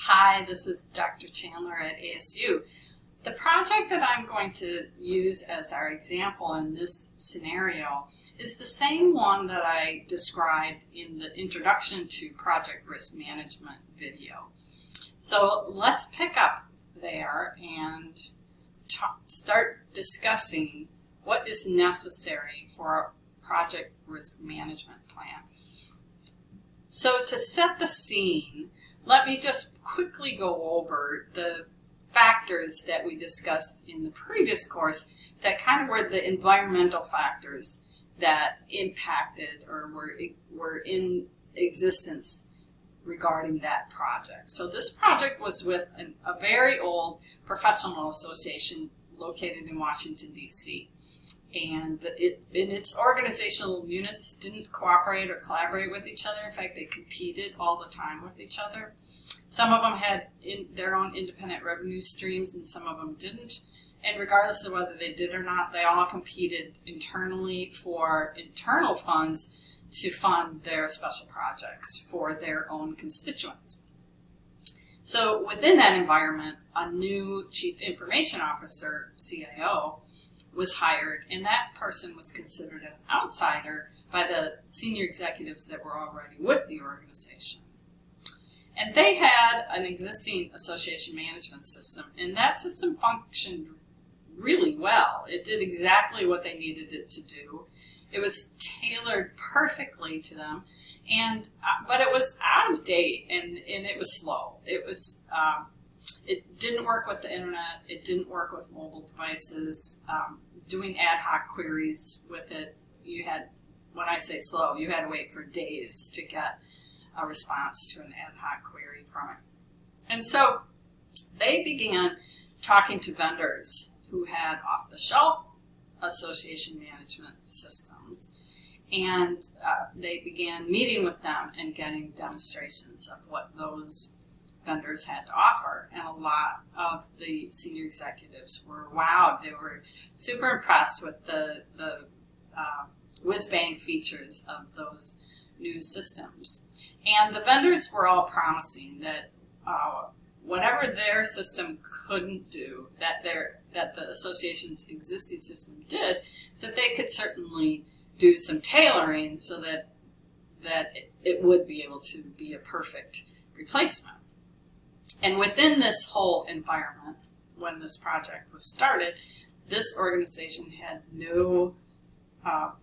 Hi, this is Dr. Chandler at ASU. The project that I'm going to use as our example in this scenario is the same one that I described in the Introduction to Project Risk Management video. So let's pick up there and start discussing what is necessary for a project risk management plan. So to set the scene, let me just quickly go over the factors that we discussed in the previous course that kind of were the environmental factors that impacted or were in existence regarding that project. So this project was with a very old professional association located in Washington, D.C. And its organizational units didn't cooperate or collaborate with each other. In fact, they competed all the time with each other. Some of them had their own independent revenue streams and some of them didn't. And regardless of whether they did or not, they all competed internally for internal funds to fund their special projects for their own constituents. So within that environment, a new Chief Information Officer, CIO, was hired, and that person was considered an outsider by the senior executives that were already with the organization. And they had an existing association management system, and that system functioned really well. It did exactly what they needed it to do. It was tailored perfectly to them, and but it was out of date, and it was slow. It didn't work with the internet. It didn't work with mobile devices. Doing ad hoc queries with it, when I say slow, you had to wait for days to get a response to an ad hoc query from it. And so they began talking to vendors who had off-the-shelf association management systems, and they began meeting with them and getting demonstrations of what those vendors had to offer. And a lot of the senior executives were wowed. They were super impressed with the whiz-bang features of those new systems. And the vendors were all promising that whatever their system couldn't do, that the association's existing system did, that they could certainly do some tailoring so that it would be able to be a perfect replacement. And within this whole environment, when this project was started, this organization had no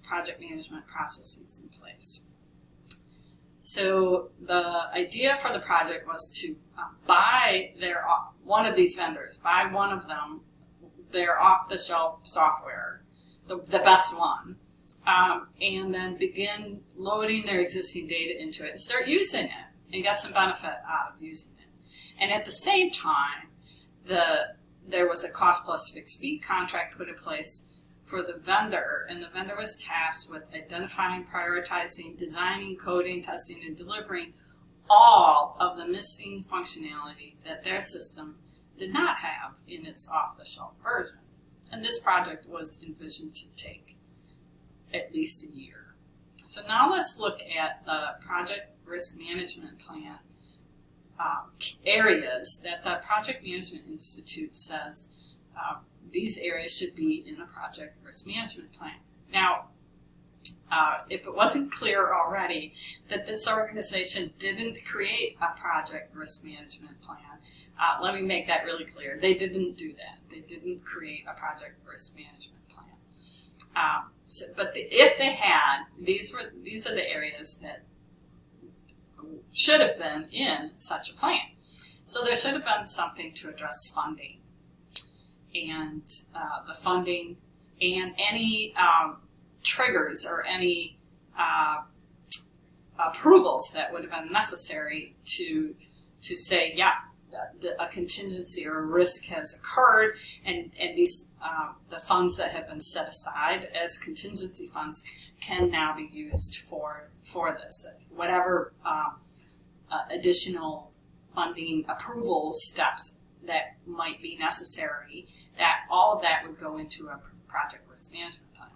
project management processes in place. So the idea for the project was to buy one of these vendors, buy one of them, their off-the-shelf software, the best one, and then begin loading their existing data into it and start using it and get some benefit out of using it. And at the same time, there was a cost plus fixed fee contract put in place for the vendor, and the vendor was tasked with identifying, prioritizing, designing, coding, testing, and delivering all of the missing functionality that their system did not have in its off-the-shelf version. And this project was envisioned to take at least a year. So now let's look at the project risk management plan areas that the Project Management Institute says these areas should be in a project risk management plan. Now, if it wasn't clear already that this organization didn't create a project risk management plan, let me make that really clear. They didn't do that. They didn't create a project risk management plan. If they had, these are the areas that should have been in such a plan. So there should have been something to address funding, and the funding and any triggers or any approvals that would have been necessary to say, yeah, a contingency or a risk has occurred, and these the funds that have been set aside as contingency funds can now be used for this. Whatever additional funding approval steps that might be necessary, that all of that would go into a project risk management plan.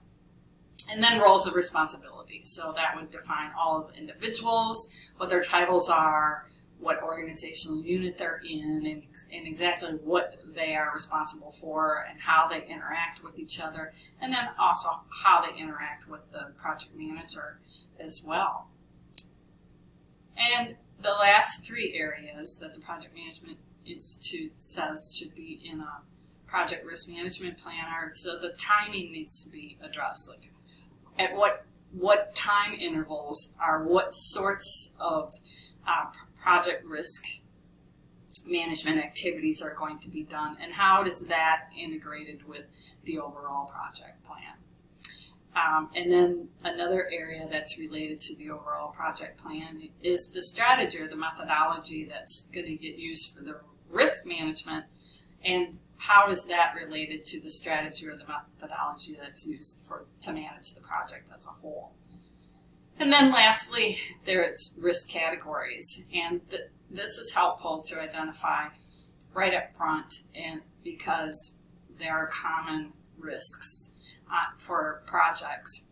And then roles of responsibility. So that would define all of the individuals, what their titles are, what organizational unit they're in, and exactly what they are responsible for and how they interact with each other, and then also how they interact with the project manager as well. And the last three areas that the Project Management Institute says should be in a project risk management plan are, so the timing needs to be addressed, like at what time intervals are what sorts of project risk management activities are going to be done, and how is that integrated with the overall project plan. And then another area that's related to the overall project plan is the strategy or the methodology that's going to get used for the risk management, and how is that related to the strategy or the methodology that's used to manage the project as a whole. And then lastly, there's risk categories, and this is helpful to identify right up front, and because there are common risks for projects,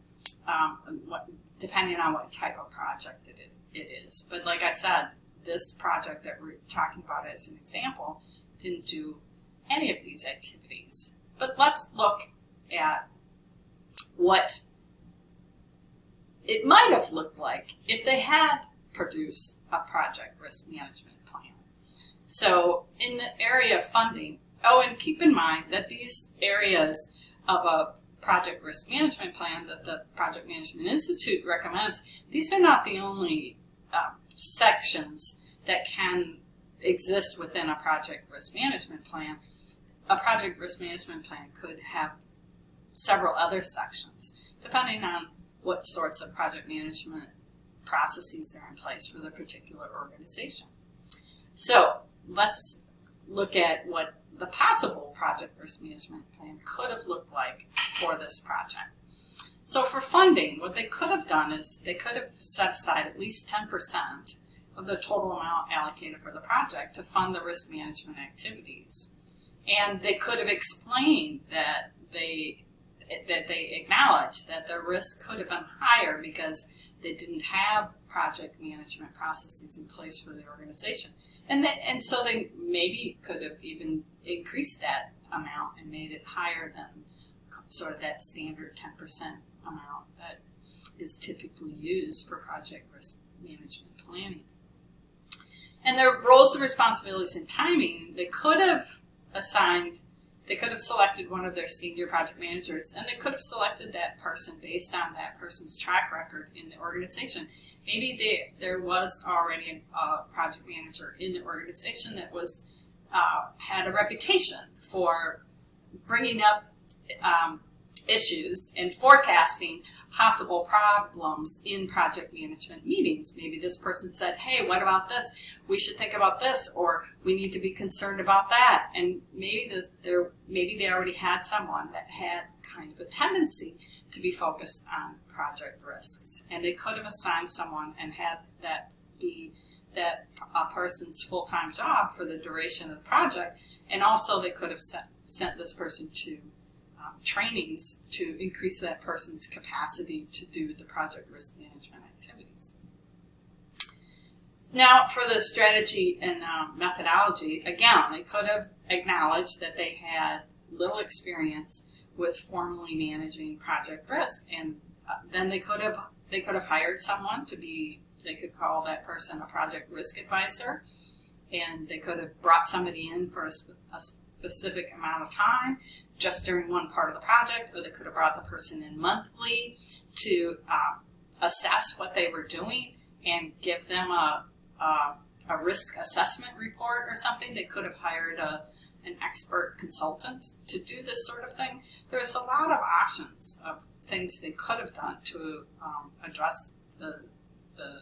depending on what type of project it is. But like I said, this project that we're talking about as an example didn't do any of these activities. But let's look at what it might have looked like if they had produced a project risk management plan. So in the area of funding, and keep in mind that these areas of a project risk management plan that the Project Management Institute recommends, these are not the only sections that can exist within a project risk management plan. A project risk management plan could have several other sections, depending on what sorts of project management processes are in place for the particular organization. So let's look at what the possible project risk management plan could have looked like for this project. So for funding, what they could have done is they could have set aside at least 10% of the total amount allocated for the project to fund the risk management activities. And they could have explained that they acknowledged that the risk could have been higher because they didn't have project management processes in place for the organization. And so they maybe could have even increased that amount and made it higher than sort of that standard 10% amount that is typically used for project risk management planning. And their roles and responsibilities and timing, they could have selected one of their senior project managers, and they could have selected that person based on that person's track record in the organization. Maybe there was already a project manager in the organization that was had a reputation for bringing up issues and forecasting possible problems in project management meetings. Maybe this person said, hey, what about this? We should think about this, or we need to be concerned about that. And maybe they already had someone that had kind of a tendency to be focused on project risks. And they could have assigned someone and had that be that a person's full-time job for the duration of the project. And also they could have sent this person to trainings to increase that person's capacity to do the project risk management activities. Now, for the strategy and methodology, again, they could have acknowledged that they had little experience with formally managing project risk, and then they could have hired someone to be. They could call that person a project risk advisor, and they could have brought somebody in for a specific amount of time just during one part of the project, or they could have brought the person in monthly to assess what they were doing and give them a risk assessment report or something. They could have hired an expert consultant to do this sort of thing. There's a lot of options of things they could have done to address the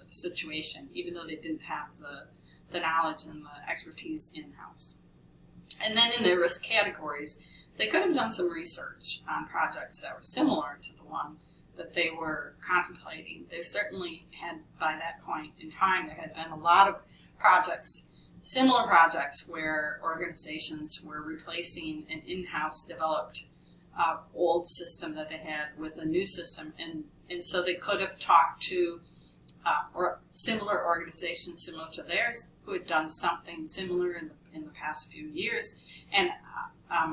situation, even though they didn't have the knowledge and the expertise in-house. And then in the risk categories, they could have done some research on projects that were similar to the one that they were contemplating. There certainly had, by that point in time, there had been a lot of projects, similar projects, where organizations were replacing an in-house developed old system that they had with a new system. And so they could have talked to or similar organizations similar to theirs who had done something similar in the past few years, and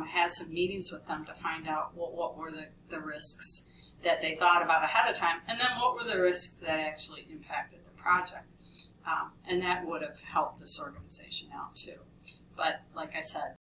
had some meetings with them to find out what were the risks that they thought about ahead of time, and then what were the risks that actually impacted the project. And that would have helped this organization out too. But like I said,